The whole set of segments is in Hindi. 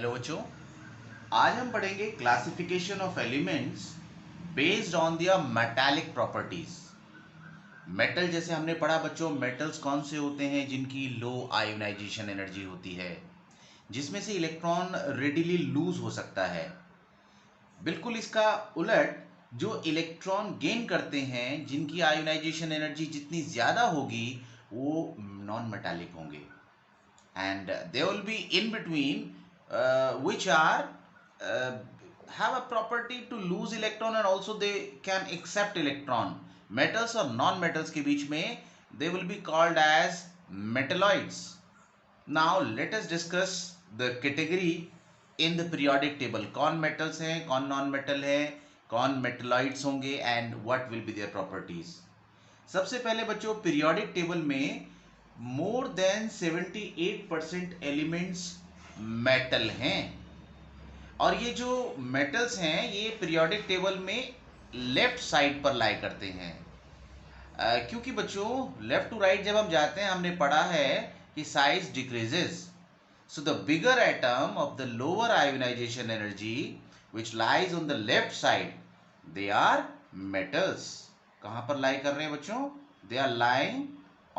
हेलो बच्चों, आज हम पढ़ेंगे classification of elements based on their metallic properties. Metal जैसे हमने पढ़ा बच्चों, मेटल्स कौन से होते हैं जिनकी लो आयोनाइजेशन एनर्जी होती है, जिसमें से इलेक्ट्रॉन रेडिली लूज हो सकता है। बिल्कुल इसका उलट, जो इलेक्ट्रॉन गेन करते हैं जिनकी आयोनाइजेशन एनर्जी जितनी ज़्यादा होगी वो नॉन मेटालिक होंगे। And they will be in between, which are uh, have a property to lose electron and also they can accept electron. Metals और non metals के बीच में they will be called as metalloids. Now let us discuss the category in the periodic table. कौन metals हैं, कौन non metal है, कौन metalloids होंगे and what will be their properties. सबसे पहले बच्चों, पीरियोडिक टेबल में मोर देन 78% एलिमेंट्स मेटल हैं। और ये जो मेटल्स हैं ये पीरियोडिक टेबल में लेफ्ट साइड पर लाई करते हैं। क्योंकि बच्चों लेफ्ट टू राइट जब हम जाते हैं, हमने पढ़ा है कि size decreases, so the bigger atom of the lower ionization energy which lies on the left side, they are metals. कहां पर लाई कर रहे हैं बच्चों? They are lying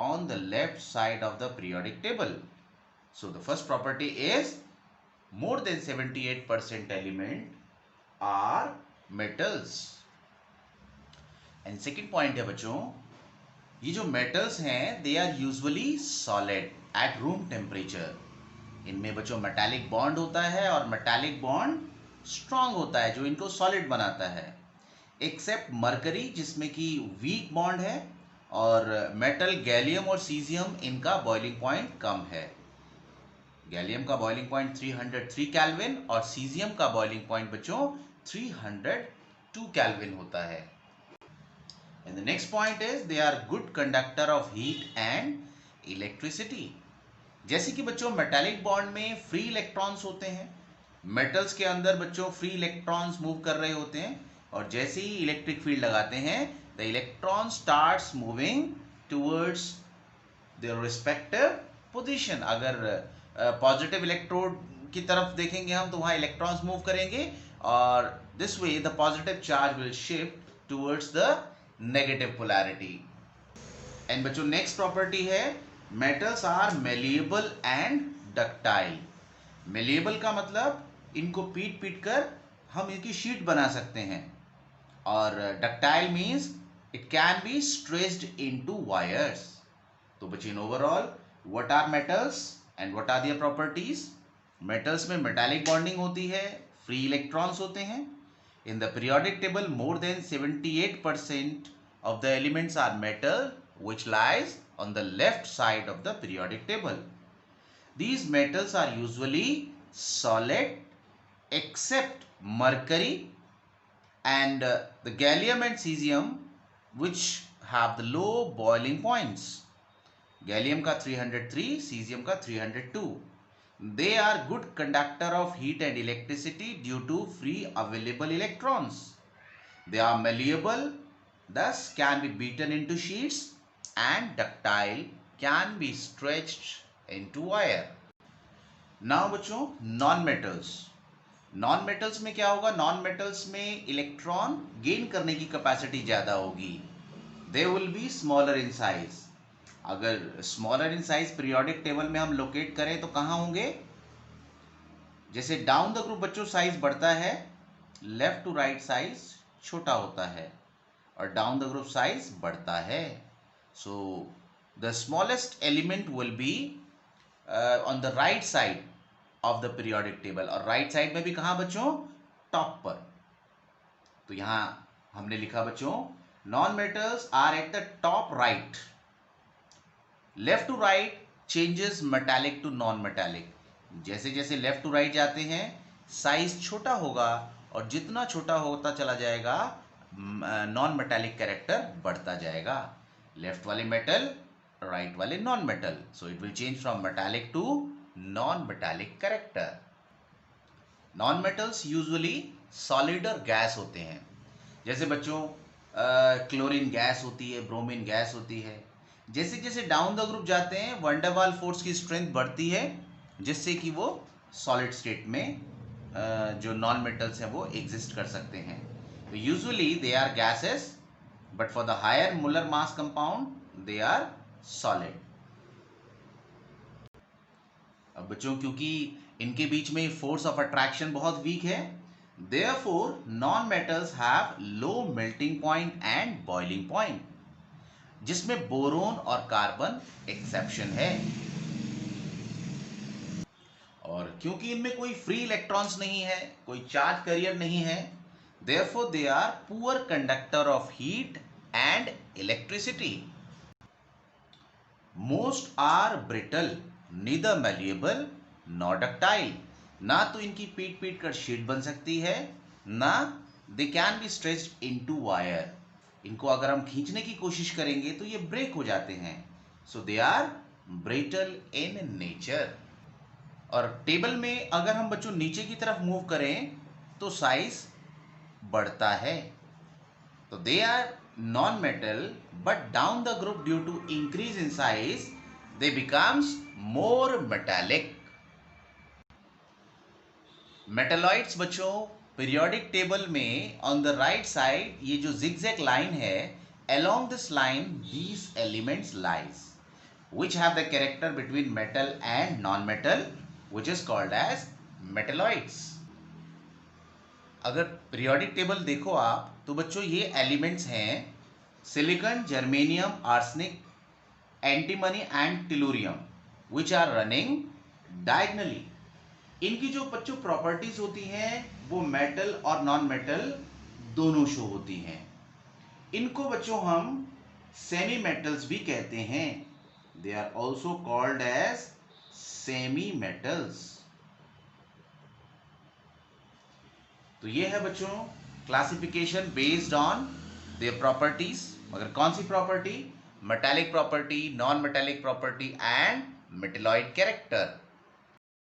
on the left side of the periodic table. So the first property is more than 78% element are metals. And second point है बच्चों, ये जो metals हैं they are usually solid at room temperature. इनमें बच्चों metallic bond होता है और metallic bond strong होता है जो इनको solid बनाता है, except mercury जिसमें कि weak bond है, और मेटल गैलियम और सीजियम इनका बॉइलिंग पॉइंट कम है। गैलियम का बॉइलिंग पॉइंट 303 केल्विन और सीजियम का बॉइलिंग पॉइंट बच्चों 302 केल्विन होता है। And the next point is they are good conductor of heat and electricity. जैसे कि बच्चों मेटालिक बॉन्ड में फ्री इलेक्ट्रॉन्स होते हैं, मेटल्स के अंदर बच्चों फ्री इलेक्ट्रॉन्स मूव कर रहे होते हैं, और जैसे ही इलेक्ट्रिक फील्ड लगाते हैं the electron starts moving towards their respective position. अगर पॉजिटिव इलेक्ट्रोड की तरफ देखेंगे हम तो वहां इलेक्ट्रॉन्स मूव करेंगे, और this way the positive charge will shift towards the negative polarity. And बच्चों नेक्स्ट प्रॉपर्टी है metals are malleable and ductile. Malleable का मतलब इनको पीट पीट कर हम इनकी शीट बना सकते हैं, और ductile means it can be stretched into wires. तो बच्चे overall what are metals and what are their properties? Metals में metallic bonding होती है, free electrons होते हैं. In the periodic table more than 78% of the elements are metal which lies on the left side of the periodic table. These metals are usually solid except mercury and the gallium and cesium which have the low boiling points. Gallium का 303, cesium का 302. They are good conductor of heat and electricity due to free available electrons. They are malleable, thus can be beaten into sheets, and ductile, can be stretched into wire. Now बच्चों non metals. नॉन मेटल्स में क्या होगा? नॉन मेटल्स में इलेक्ट्रॉन गेन करने की कैपेसिटी ज्यादा होगी। They will be smaller in size. अगर smaller in size periodic table में हम लोकेट करें तो कहां होंगे? जैसे डाउन द ग्रुप बच्चों साइज बढ़ता है, लेफ्ट टू राइट साइज छोटा होता है, और डाउन द ग्रुप साइज बढ़ता है। So the smallest element will be on the right side of the periodic table, और राइट साइड में भी कहां बच्चों? टॉप पर। तो यहां हमने लिखा बच्चों non metals are at the top right. Left to right changes metallic to non metallic. जैसे जैसे लेफ्ट टू राइट जाते हैं साइज छोटा होगा, और जितना छोटा होता चला जाएगा नॉन मेटालिक कैरेक्टर बढ़ता जाएगा। लेफ्ट वाले मेटल, राइट वाले non metal, so it will change from metallic to non-metallic character. Non-metals usually solid और गैस होते हैं। जैसे बच्चों क्लोरीन गैस होती है, ब्रोमीन गैस होती है। जैसे जैसे डाउन द ग्रुप जाते हैं वंडरवाल फोर्स की स्ट्रेंथ बढ़ती है, जिससे कि वो सॉलिड स्टेट में जो नॉन मेटल्स हैं वो एग्जिस्ट कर सकते हैं. तो usually they are gases, but for the higher molar mass compound they are solid. अब बच्चों क्योंकि इनके बीच में फोर्स ऑफ अट्रैक्शन बहुत वीक है, therefore non metals have low melting point and boiling point, जिसमें बोरोन और कार्बन एक्सेप्शन है. और क्योंकि इनमें कोई फ्री इलेक्ट्रॉन्स नहीं है, कोई चार्ज कैरियर नहीं है, therefore they are poor conductor of heat and electricity. Most are brittle, neither malleable nor ductile. ना तो इनकी पीट पीट कर शीट बन सकती है, ना they can be stretched into wire. इनको अगर हम खींचने की कोशिश करेंगे तो ये ब्रेक हो जाते हैं. So they are brittle in nature. और टेबल में अगर हम बच्चों नीचे की तरफ मूव करें तो साइज बढ़ता है. तो they are non metal, but down the group due to increase in size they becomes more metallic. Metalloids बच्चों पीरियोडिक टेबल में ऑन द राइट साइड ये जो जिगजैग लाइन है, along this line these elements lies which have the character between metal and non-metal, which is called as metalloids. अगर पीरियोडिक टेबल देखो आप तो बच्चों ये एलिमेंट्स हैं silicon, germanium, arsenic, antimony and tellurium, which are running diagonally. इनकी जो बच्चों प्रॉपर्टीज होती हैं वो मेटल और नॉन मेटल दोनों शो होती हैं. इनको बच्चों हम सेमी मेटल्स भी कहते हैं. They are also called as semi metals. तो ये है बच्चों classification based on their properties. मगर कौन सी property? Metallic property, non metallic property and metalloid character.